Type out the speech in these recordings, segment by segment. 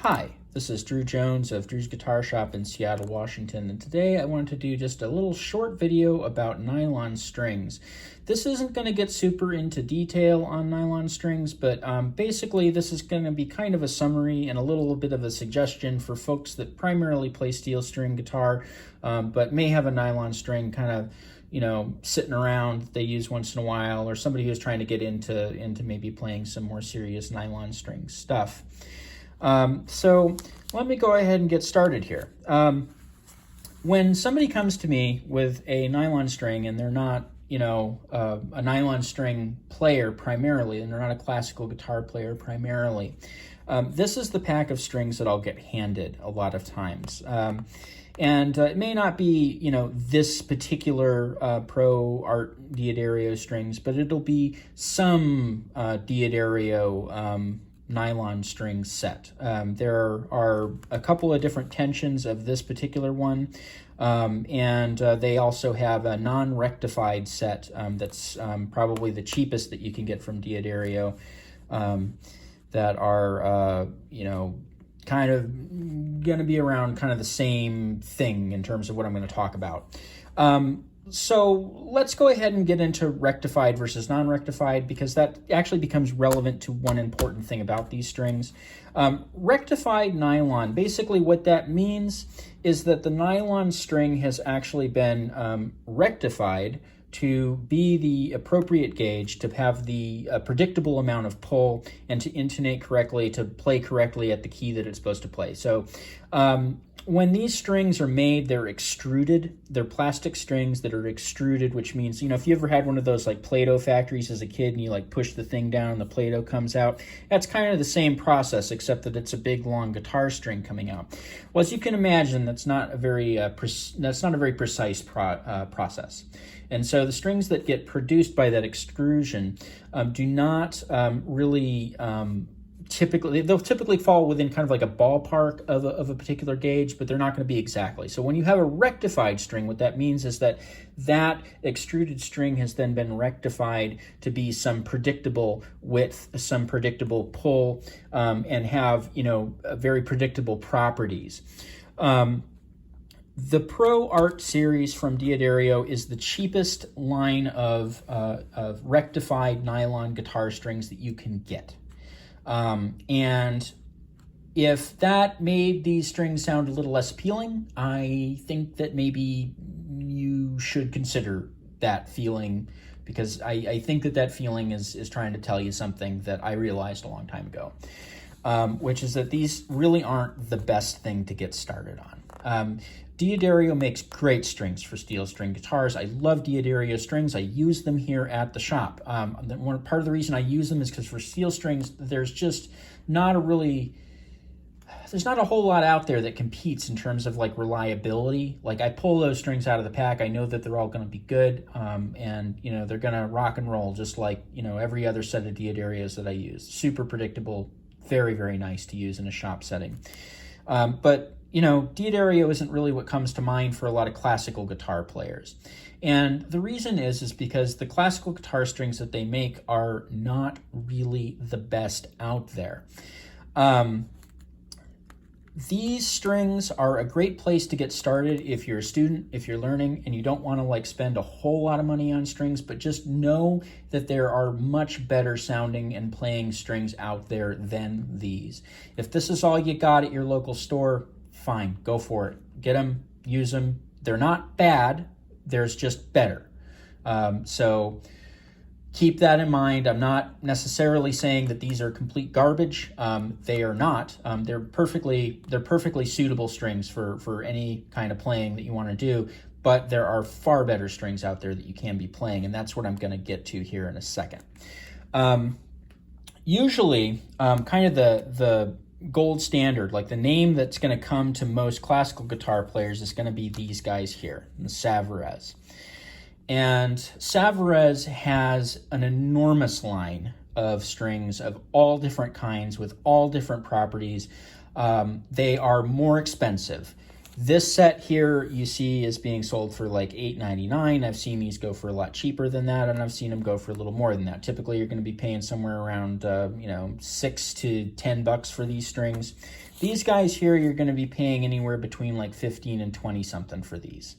Hi, this is Drew Jones of Drew's Guitar Shop in Seattle, Washington, and today I wanted to do just a little short video about nylon strings. This isn't going to get super into detail on nylon strings, but basically this is going to be kind of a summary and a little bit of a suggestion for folks that primarily play steel string guitar, but may have a nylon string kind of sitting around they use once in a while, or somebody who's trying to get into maybe playing some more serious nylon string stuff. So let me go ahead and get started here. When somebody comes to me with a nylon string and they're not, a nylon string player primarily, and they're not a classical guitar player primarily, this is the pack of strings that I'll get handed a lot of times. And it may not be, this particular Pro Art Diodario strings, but it'll be some Diodario nylon string set. There are a couple of different tensions of this particular one, and they also have a non-rectified set that's probably the cheapest that you can get from Diodario, that are, kind of going to be around kind of the same thing in terms of what I'm going to talk about. So let's go ahead and get into rectified versus non-rectified, because that actually becomes relevant to one important thing about these strings. Rectified nylon, basically what that means is that the nylon string has actually been rectified to be the appropriate gauge, to have the predictable amount of pull, and to intonate correctly, to play correctly at the key that it's supposed to play. So when these strings are made, they're extruded. They're plastic strings that are extruded, which means, if you ever had one of those like Play-Doh factories as a kid and you like push the thing down and the Play-Doh comes out, that's kind of the same process, except that it's a big long guitar string coming out. Well, as you can imagine, that's not a very precise process. And so the strings that get produced by that extrusion do not really they'll typically fall within kind of like a ballpark of a particular gauge, but they're not going to be exactly. So when you have a rectified string, what that means is that that extruded string has then been rectified to be some predictable width, some predictable pull, and have, very predictable properties. The Pro Art series from Diodario is the cheapest line of rectified nylon guitar strings that you can get. And if that made these strings sound a little less appealing, I think that maybe you should consider that feeling, because I think that feeling is trying to tell you something that I realized a long time ago, which is that these really aren't the best thing to get started on. Diodario makes great strings for steel string guitars. I love Diodario strings. I use them here at the shop. Part of the reason I use them is because for steel strings, there's just not a whole lot out there that competes in terms of like reliability. Like, I pull those strings out of the pack, I know that they're all going to be good, and they're going to rock and roll just like every other set of Diodarios that I use. Super predictable, very, very nice to use in a shop setting. But Diodario isn't really what comes to mind for a lot of classical guitar players. And the reason is because the classical guitar strings that they make are not really the best out there. These strings are a great place to get started if you're a student, if you're learning, and you don't want to spend a whole lot of money on strings, but just know that there are much better sounding and playing strings out there than these. If this is all you got at your local store, fine, go for it. Get them, use them. They're not bad, there's just better. So keep that in mind. I'm not necessarily saying that these are complete garbage. They are not. They're perfectly suitable strings for any kind of playing that you want to do, but there are far better strings out there that you can be playing, and that's what I'm going to get to here in a second. Usually, kind of the gold standard, like the name that's going to come to most classical guitar players, is going to be these guys here, the Savarez. And Savarez has an enormous line of strings of all different kinds with all different properties. They are more expensive. This set here you see is being sold for like $8.99. I've seen these go for a lot cheaper than that, and I've seen them go for a little more than that. Typically, you're going to be paying somewhere around, $6 to $10 for these strings. These guys here, you're going to be paying anywhere between like 15 and 20 something for these.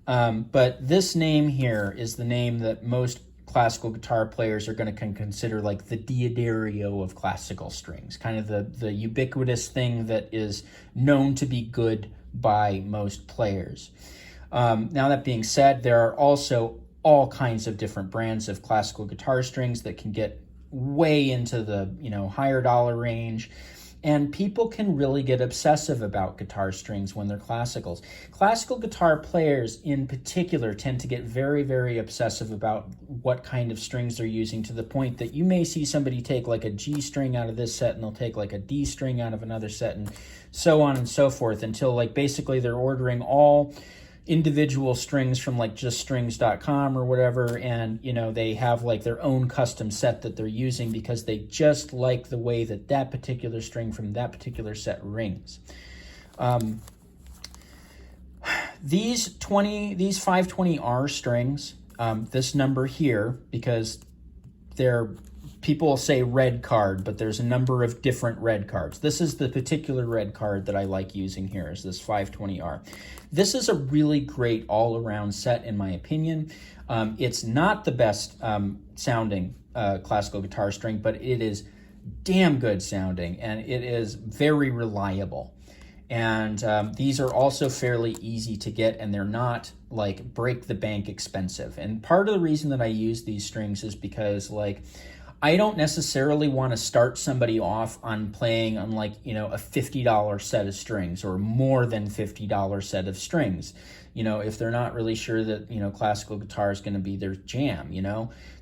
But this name here is the name that most classical guitar players are going to consider like the Diodario of classical strings, kind of the ubiquitous thing that is known to be good by most players. Now that being said, there are also all kinds of different brands of classical guitar strings that can get way into the higher dollar range. And people can really get obsessive about guitar strings when they're classicals. Classical guitar players in particular tend to get very, very obsessive about what kind of strings they're using, to the point that you may see somebody take like a G string out of this set and they'll take like a D string out of another set, and so on and so forth, until like basically they're ordering all individual strings from like juststrings.com or whatever, and they have like their own custom set that they're using because they just like the way that particular string from that particular set rings. These 520R strings, this number here, because people say red card, but there's a number of different red cards. This is the particular red card that I like using here, is this 520R. This is a really great all-around set, in my opinion. It's not the best sounding classical guitar string, but it is damn good sounding, and it is very reliable. And these are also fairly easy to get, and they're not like break the bank expensive. And part of the reason that I use these strings is because I don't necessarily want to start somebody off on playing on a $50 set of strings or more than $50 set of strings. If they're not really sure that, classical guitar is going to be their jam,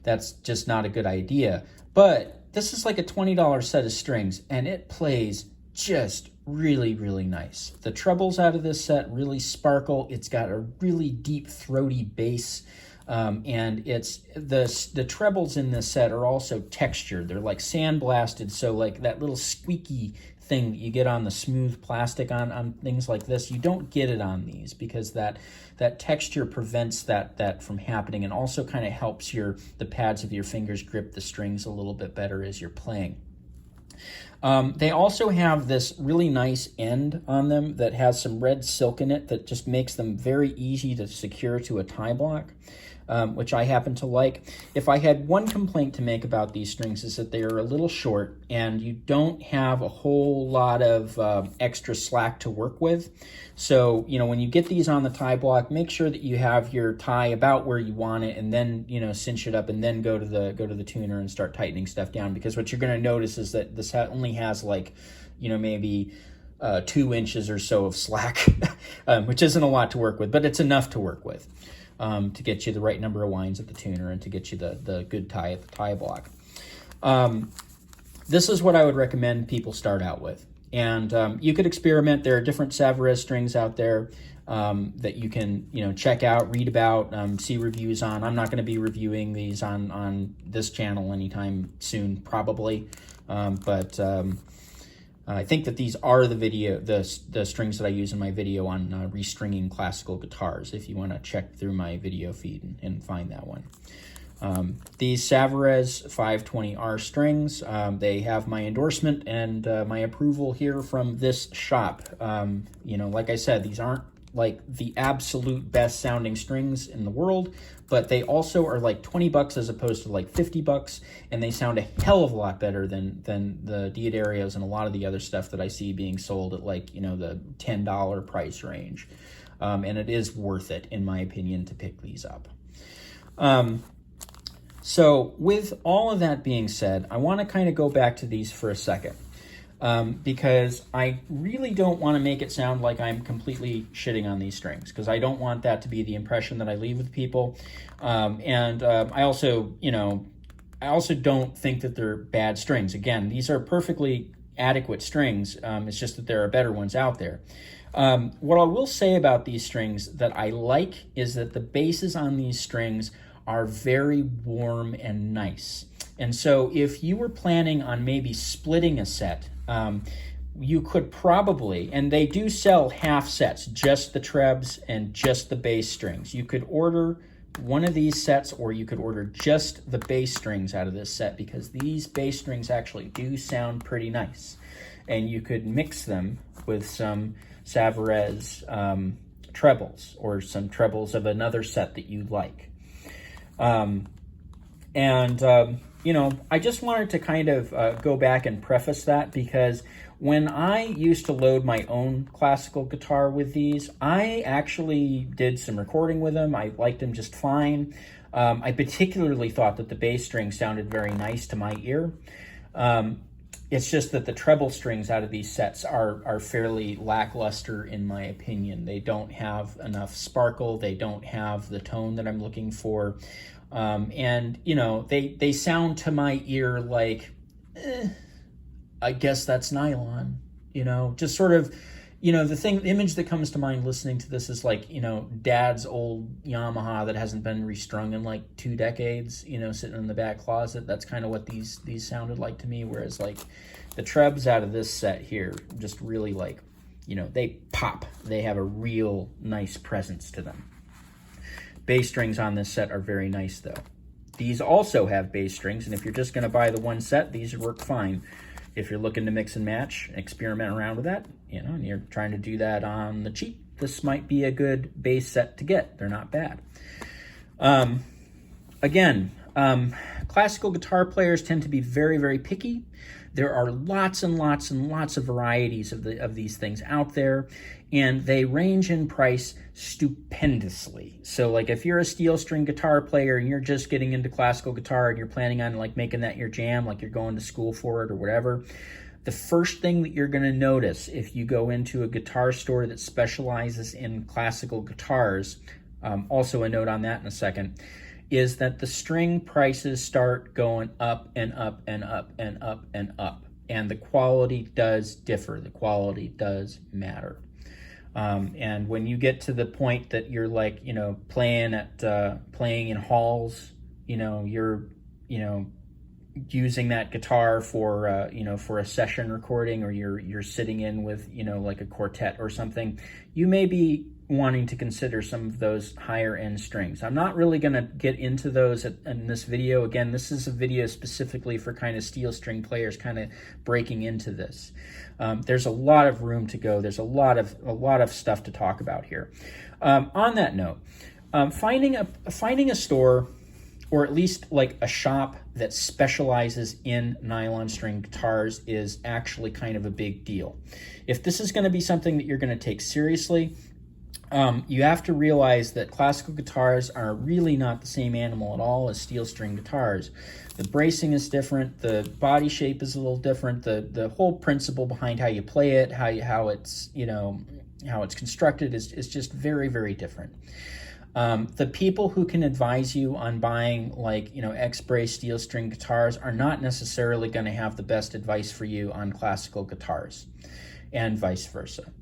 that's just not a good idea. But this is like a $20 set of strings, and it plays just really, really nice. The trebles out of this set really sparkle. It's got a really deep, throaty bass. And it's the trebles in this set are also textured. They're like sandblasted, so like that little squeaky thing that you get on the smooth plastic on things like this, you don't get it on these, because that texture prevents that from happening, and also kind of helps the pads of your fingers grip the strings a little bit better as you're playing. They also have this really nice end on them that has some red silk in it that just makes them very easy to secure to a tie block, which I happen to like. If I had one complaint to make about these strings, is that they are a little short and you don't have a whole lot of extra slack to work with. So, when you get these on the tie block, make sure that you have your tie about where you want it, and then, cinch it up, and then go to the tuner and start tightening stuff down. Because what you're going to notice is that this only has maybe 2 inches or so of slack, which isn't a lot to work with, but it's enough to work with to get you the right number of winds at the tuner and to get you the good tie at the tie block. This is what I would recommend people start out with. And you could experiment. There are different Savarez strings out there that you can, check out, read about, see reviews on. I'm not going to be reviewing these on this channel anytime soon, probably. But I think that these are the strings that I use in my video on restringing classical guitars, if you want to check through my video feed and find that one. These Savarez 520R strings, they have my endorsement and my approval here from this shop. Like I said, these aren't like the absolute best sounding strings in the world, but they also are like $20 as opposed to like $50, and they sound a hell of a lot better than the Diodarios and a lot of the other stuff that I see being sold at the $10 price range. And it is worth it, in my opinion, to pick these up. So with all of that being said, I want to kind of go back to these for a second, because I really don't want to make it sound like I'm completely shitting on these strings, because I don't want that to be the impression that I leave with people. I also don't think that they're bad strings. Again, these are perfectly adequate strings. It's just that there are better ones out there. What I will say about these strings that I like is that the basses on these strings are very warm and nice. And so if you were planning on maybe splitting a set, you could probably, and they do sell half sets, just the trebs and just the bass strings. You could order one of these sets, or you could order just the bass strings out of this set, because these bass strings actually do sound pretty nice. And you could mix them with some Savarez trebles, or some trebles of another set that you like. You know, I just wanted to kind of go back and preface that, because when I used to load my own classical guitar with these, I actually did some recording with them. I liked them just fine. I particularly thought that the bass string sounded very nice to my ear. It's just that the treble strings out of these sets are fairly lackluster, in my opinion. They don't have enough sparkle. They don't have the tone that I'm looking for. And, you know, they sound to my ear like, I guess that's nylon, you know, just sort of, you know, the image that comes to mind listening to this is like, you know, Dad's old Yamaha that hasn't been restrung in like 2 decades, you know, sitting in the back closet. That's kind of what these sounded like to me. Whereas like the trebs out of this set here, just really like, you know, they pop. They have a real nice presence to them. Bass strings on this set are very nice though. These also have bass strings, and if you're just gonna buy the one set, these work fine. If you're looking to mix and match, experiment around with that, you know, and you're trying to do that on the cheap, this might be a good bass set to get. They're not bad. Again, classical guitar players tend to be very, very picky. There are lots and lots and lots of varieties of these things out there, and they range in price stupendously. So like if you're a steel string guitar player and you're just getting into classical guitar and you're planning on like making that your jam, like you're going to school for it or whatever, the first thing that you're going to notice if you go into a guitar store that specializes in classical guitars, also a note on that in a second, is that the string prices start going up and up and up and up and up. And the quality does differ. The quality does matter. And when you get to the point that you're like, you know, playing in halls, you know, you're, you know, using that guitar for, you know, for a session recording, or you're sitting in with, you know, like a quartet or something, you may be wanting to consider some of those higher end strings. I'm not really going to get into those in this video. Again, this is a video specifically for kind of steel string players kind of breaking into this. There's a lot of room to go. There's a lot of stuff to talk about here. On that note, finding a store, or at least like a shop that specializes in nylon string guitars, is actually kind of a big deal. If this is going to be something that you're going to take seriously, you have to realize that classical guitars are really not the same animal at all as steel string guitars. The bracing is different, the body shape is a little different, the whole principle behind how you play it, how it's, you know, how it's constructed is just very, very different. The people who can advise you on buying, like, you know, X-brace steel string guitars are not necessarily going to have the best advice for you on classical guitars, and vice versa.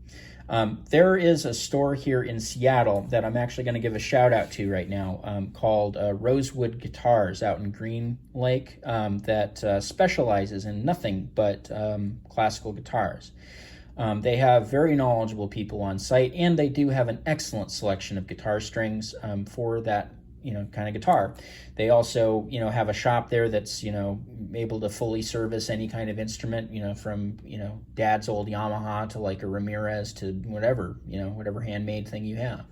There is a store here in Seattle that I'm actually going to give a shout out to right now, called Rosewood Guitars out in Green Lake, that specializes in nothing but classical guitars. They have very knowledgeable people on site, and they do have an excellent selection of guitar strings for that, you know, kind of guitar. They also, you know, have a shop there that's, you know, able to fully service any kind of instrument, you know, from, you know, Dad's old Yamaha to like a Ramirez to whatever, you know, whatever handmade thing you have.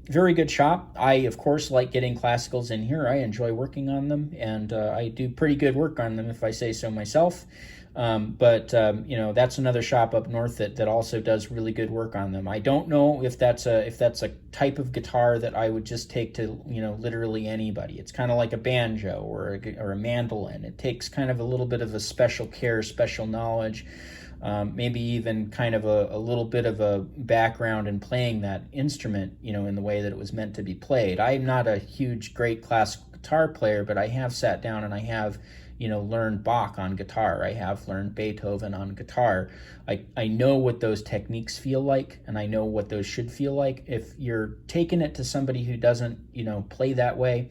Very good shop. I, of course, like getting classicals in here. I enjoy working on them, and I do pretty good work on them, if I say so myself. You know, that's another shop up north that also does really good work on them. I don't know if that's a type of guitar that I would just take to, you know, literally anybody. It's kind of like a banjo or a mandolin. It takes kind of a little bit of a special care, special knowledge, maybe even kind of a little bit of a background in playing that instrument, you know, in the way that it was meant to be played. I'm not a huge, great classical guitar player, but I have sat down and I have, you know, learned Bach on guitar. I have learned Beethoven on guitar. I know what those techniques feel like, and I know what those should feel like. If you're taking it to somebody who doesn't, you know, play that way,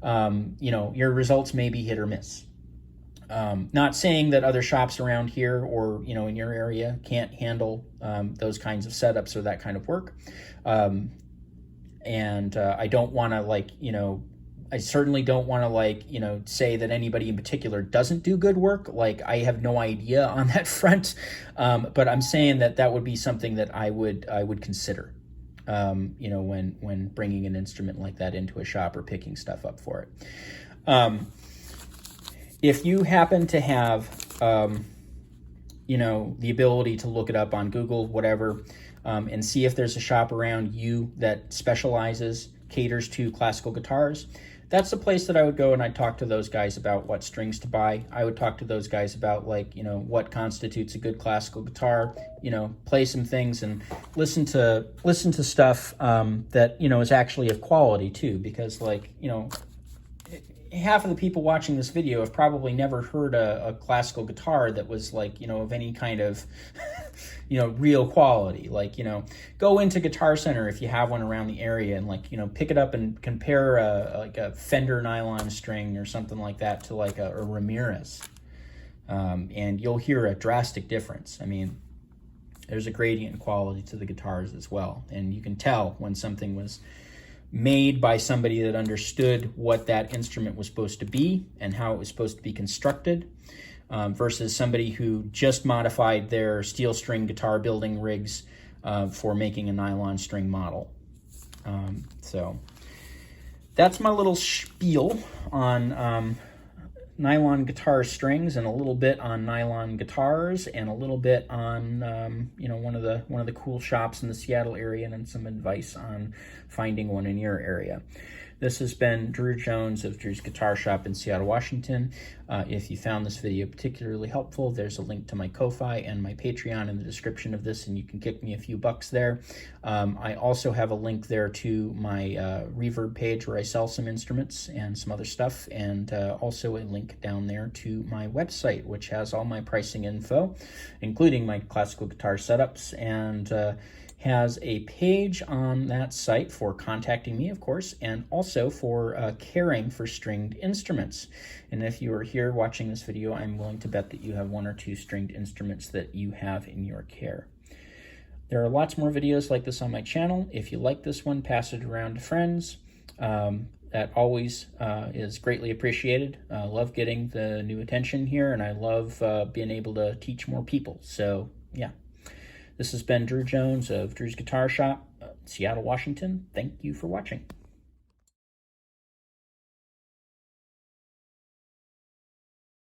you know, your results may be hit or miss. Not saying that other shops around here or, you know, in your area can't handle those kinds of setups or that kind of work. I don't want to, like, you know, I certainly don't want to, like, you know, say that anybody in particular doesn't do good work. Like, I have no idea on that front, but I'm saying that that would be something that I would consider, you know, when bringing an instrument like that into a shop or picking stuff up for it. If you happen to have, you know, the ability to look it up on Google, whatever, and see if there's a shop around you that caters to classical guitars, that's the place that I would go, and I'd talk to those guys about what strings to buy. I would talk to those guys about, like, you know, what constitutes a good classical guitar, you know, play some things and listen to stuff that, you know, is actually of quality too, because, like, you know, half of the people watching this video have probably never heard a classical guitar that was, like, you know, of any kind of, you know, real quality. Like, you know, go into Guitar Center if you have one around the area and, like, you know, pick it up and compare like a Fender nylon string or something like that to, like, a Ramirez. And you'll hear a drastic difference. I mean, there's a gradient in quality to the guitars as well. And you can tell when something was made by somebody that understood what that instrument was supposed to be and how it was supposed to be constructed, versus somebody who just modified their steel string guitar building rigs for making a nylon string model. So that's my little spiel on nylon guitar strings, and a little bit on nylon guitars, and a little bit on you know, one of the cool shops in the Seattle area, and then some advice on finding one in your area. This has been Drew Jones of Drew's Guitar Shop in Seattle, Washington. If you found this video particularly helpful, there's a link to my Ko-Fi and my Patreon in the description of this, and you can kick me a few bucks there. I also have a link there to my Reverb page where I sell some instruments and some other stuff, and also a link down there to my website, which has all my pricing info, including my classical guitar setups, and has a page on that site for contacting me, of course, and also for caring for stringed instruments. And if you are here watching this video, I'm willing to bet that you have one or two stringed instruments that you have in your care. There are lots more videos like this on my channel. If you like this one, pass it around to friends. That always is greatly appreciated. I love getting the new attention here, and I love being able to teach more people. So, yeah. This has been Drew Jones of Drew's Guitar Shop, Seattle, Washington. Thank you for watching.